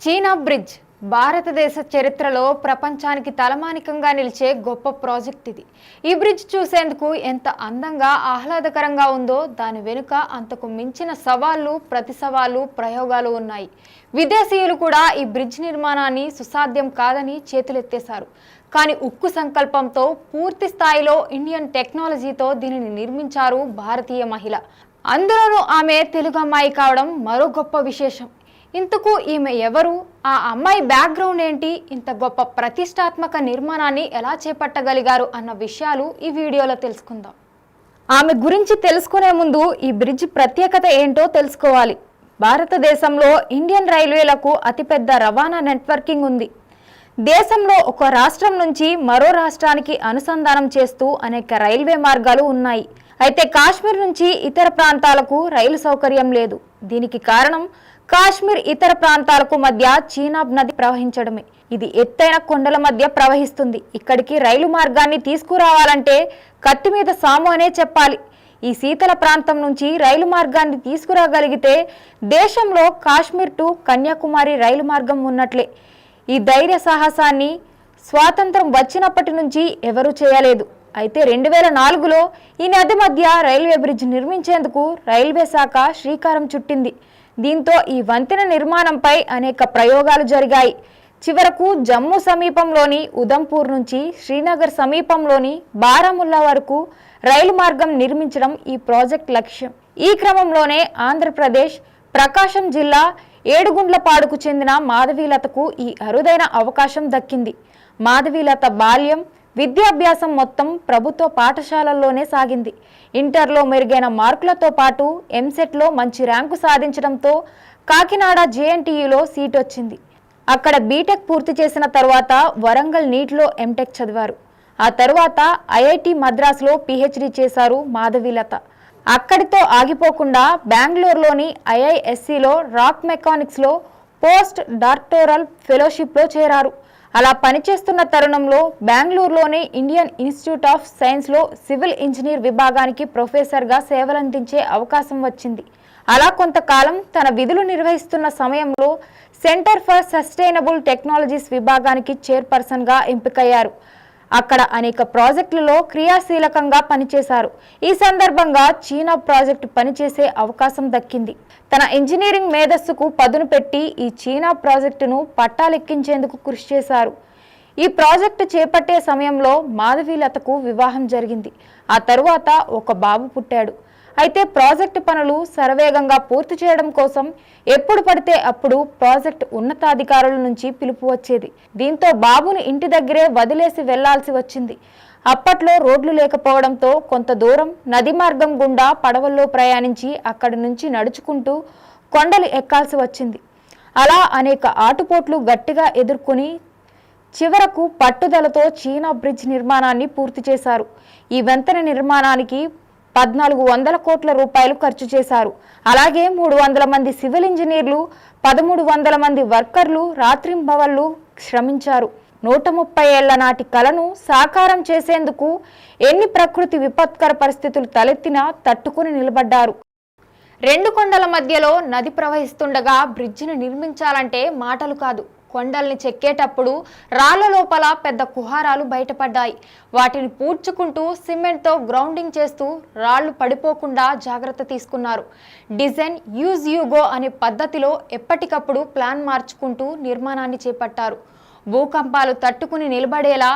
చీనా bridge భారతదేశ చరిత్రలో ప్రపంచానికి తలమానికంగా నిలిచే గొప్ప ప్రాజెక్ట్ ఇది. ఈ బ్రిడ్జ్ చూసేందుకు ఎంత అందంగా ఆహ్లాదకరంగా ఉందో దాని వెనుక అంతకు మించిన సవాళ్లు, ప్రతి సవాళ్లు, ప్రయోగాలు ఉన్నాయి. విదేశీయులు కూడా ఈ బ్రిడ్జ్ నిర్మాణాన్ని సుసాధ్యం కాదని చేతులెత్తేశారు. కానీ ఉక్కు సంకల్పంతో పూర్తి స్థాయిలో ఇండియన్ టెక్నాలజీతో దీనిని నిర్మించారు భారతీయ మహిళ. అందులోనూ ఆమె తెలుగు అమ్మాయి కావడం మరో గొప్ప విశేషం. ఇంతకు ఈమె ఎవరు, ఆ అమ్మాయి బ్యాక్గ్రౌండ్ ఏంటి, ఇంత గొప్ప ప్రతిష్టాత్మక నిర్మాణాన్ని ఎలా చేపట్టగలిగారు అన్న విషయాలు ఈ వీడియోలో తెలుసుకుందాం. ఆమె గురించి తెలుసుకునే ముందు ఈ బ్రిడ్జ్ ప్రత్యేకత ఏంటో తెలుసుకోవాలి. భారతదేశంలో ఇండియన్ రైల్వేలకు అతిపెద్ద రవాణా నెట్వర్కింగ్ ఉంది. దేశంలో ఒక రాష్ట్రం నుంచి మరో రాష్ట్రానికి అనుసంధానం చేస్తూ అనేక రైల్వే మార్గాలు ఉన్నాయి. అయితే కాశ్మీర్ నుంచి ఇతర ప్రాంతాలకు రైలు సౌకర్యం లేదు. దీనికి కారణం కాశ్మీర్ ఇతర ప్రాంతాలకు మధ్య చీనాబ్ నది ప్రవహించడమే. ఇది ఎత్తైన కొండల మధ్య ప్రవహిస్తుంది. ఇక్కడికి రైలు మార్గాన్ని తీసుకురావాలంటే కత్తి మీద సాము అనే చెప్పాలి. ఈ శీతల ప్రాంతం నుంచి రైలు మార్గాన్ని తీసుకురాగలిగితే దేశంలో కాశ్మీర్ టు కన్యాకుమారి రైలు మార్గం ఉన్నట్లే. ఈ ధైర్య సాహసాన్ని స్వాతంత్రం వచ్చినప్పటి నుంచి ఎవరూ చేయలేదు. అయితే 2004లో ఈ నది మధ్య రైల్వే బ్రిడ్జ్ నిర్మించేందుకు రైల్వే శాఖ శ్రీకారం చుట్టింది. దీంతో ఈ వంతెన నిర్మాణంపై అనేక ప్రయోగాలు జరిగాయి. చివరకు జమ్మూ సమీపంలోని ఉదంపూర్ నుంచి శ్రీనగర్ సమీపంలోని బారాముల్లా వరకు రైలు మార్గం నిర్మించడం ఈ ప్రాజెక్ట్ లక్ష్యం. ఈ క్రమంలోనే ఆంధ్రప్రదేశ్ ప్రకాశం జిల్లా ఏడుగుండ్లపాడుకు చెందిన మాధవీలతకు ఈ అరుదైన అవకాశం దక్కింది. మాధవీలత బాల్యం, విద్యాభ్యాసం మొత్తం ప్రభుత్వ పాఠశాలల్లోనే సాగింది. ఇంటర్లో మెరుగైన మార్కులతో పాటు ఎంసెట్లో మంచి ర్యాంకు సాధించడంతో కాకినాడ జేఎన్టీయూలో సీట్ వచ్చింది. అక్కడ బీటెక్ పూర్తి చేసిన తర్వాత వరంగల్ నీట్లో ఎంటెక్ చదివారు. ఆ తర్వాత ఐఐటి మద్రాసులో పిహెచ్డి చేశారు మాధవీలత. అక్కడితో ఆగిపోకుండా బెంగళూరులోని ఐఐఎస్సిలో రాక్ మెకానిక్స్లో పోస్ట్ డాక్టోరల్ ఫెలోషిప్లో చేరారు. అలా పనిచేస్తున్న తరుణంలో బెంగళూరులోని ఇండియన్ ఇన్స్టిట్యూట్ ఆఫ్ సైన్స్లో సివిల్ ఇంజనీర్ విభాగానికి ప్రొఫెసర్గా సేవలందించే అవకాశం వచ్చింది. అలా కొంతకాలం తన విధులు నిర్వహిస్తున్న సమయంలో సెంటర్ ఫర్ సస్టైనబుల్ టెక్నాలజీస్ విభాగానికి చైర్పర్సన్గా ఎంపికయ్యారు. అక్కడ అనేక ప్రాజెక్టులలో క్రియాశీలకంగా పనిచేశారు. ఈ సందర్భంగా చీనా ప్రాజెక్టు పనిచేసే అవకాశం దక్కింది. తన ఇంజనీరింగ్ మేధస్సుకు పదును పెట్టి ఈ చీనా ప్రాజెక్టును పట్టాలెక్కించేందుకు కృషి చేశారు. ఈ ప్రాజెక్టు చేపట్టే సమయంలో మాధవీలతకు వివాహం జరిగింది. ఆ తరువాత ఒక బాబు పుట్టాడు. అయితే ప్రాజెక్టు పనులు శరవేగంగా పూర్తి చేయడం కోసం ఎప్పుడు పడితే అప్పుడు ప్రాజెక్టు ఉన్నతాధికారుల నుంచి పిలుపు వచ్చేది. దీంతో బాబును ఇంటి దగ్గరే వదిలేసి వెళ్లాల్సి వచ్చింది. అప్పట్లో రోడ్లు లేకపోవడంతో కొంత దూరం నది మార్గం గుండా పడవల్లో ప్రయాణించి అక్కడి నుంచి నడుచుకుంటూ కొండలు ఎక్కాల్సి వచ్చింది. అలా అనేక ఆటుపోట్లు గట్టిగా ఎదుర్కొని చివరకు పట్టుదలతో చీనా బ్రిడ్జ్ నిర్మాణాన్ని పూర్తి చేశారు. ఈ వంతెన నిర్మాణానికి 1400 కోట్ల రూపాయలు ఖర్చు చేశారు. అలాగే 300 మంది సివిల్ ఇంజనీర్లు, 1300 మంది వర్కర్లు రాత్రింబవళ్లు శ్రమించారు. 130 ఏళ్ల నాటి కలను సాకారం చేసేందుకు ఎన్ని ప్రకృతి విపత్కర పరిస్థితులు తలెత్తినా తట్టుకుని నిలబడ్డారు. రెండు కొండల మధ్యలో నది ప్రవహిస్తుండగా బ్రిడ్జిని నిర్మించాలంటే మాటలు కాదు. కొండల్ని చెక్కేటప్పుడు రాళ్ల లోపల పెద్ద కుహారాలు బయటపడ్డాయి. వాటిని పూడ్చుకుంటూ సిమెంట్తో గ్రౌండింగ్ చేస్తూ రాళ్లు పడిపోకుండా జాగ్రత్త తీసుకున్నారు. డిజైన్ యూజ్ యూ గో అనే పద్ధతిలో ఎప్పటికప్పుడు ప్లాన్ మార్చుకుంటూ నిర్మాణాన్ని చేపట్టారు. భూకంపాలు తట్టుకుని నిలబడేలా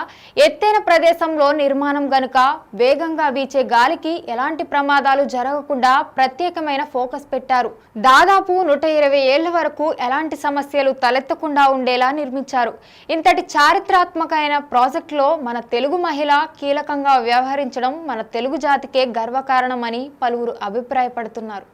ఎత్తైన ప్రదేశంలో నిర్మాణం గనుక వేగంగా వీచే గాలికి ఎలాంటి ప్రమాదాలు జరగకుండా ప్రత్యేకమైన ఫోకస్ పెట్టారు. దాదాపు 120 ఏళ్ల వరకు ఎలాంటి సమస్యలు తలెత్తకుండా ఉండేలా నిర్మించారు. ఇంతటి చారిత్రాత్మకమైన ప్రాజెక్టులో మన తెలుగు మహిళ కీలకంగా వ్యవహరించడం మన తెలుగు జాతికే గర్వకారణమని పలువురు అభిప్రాయపడుతున్నారు.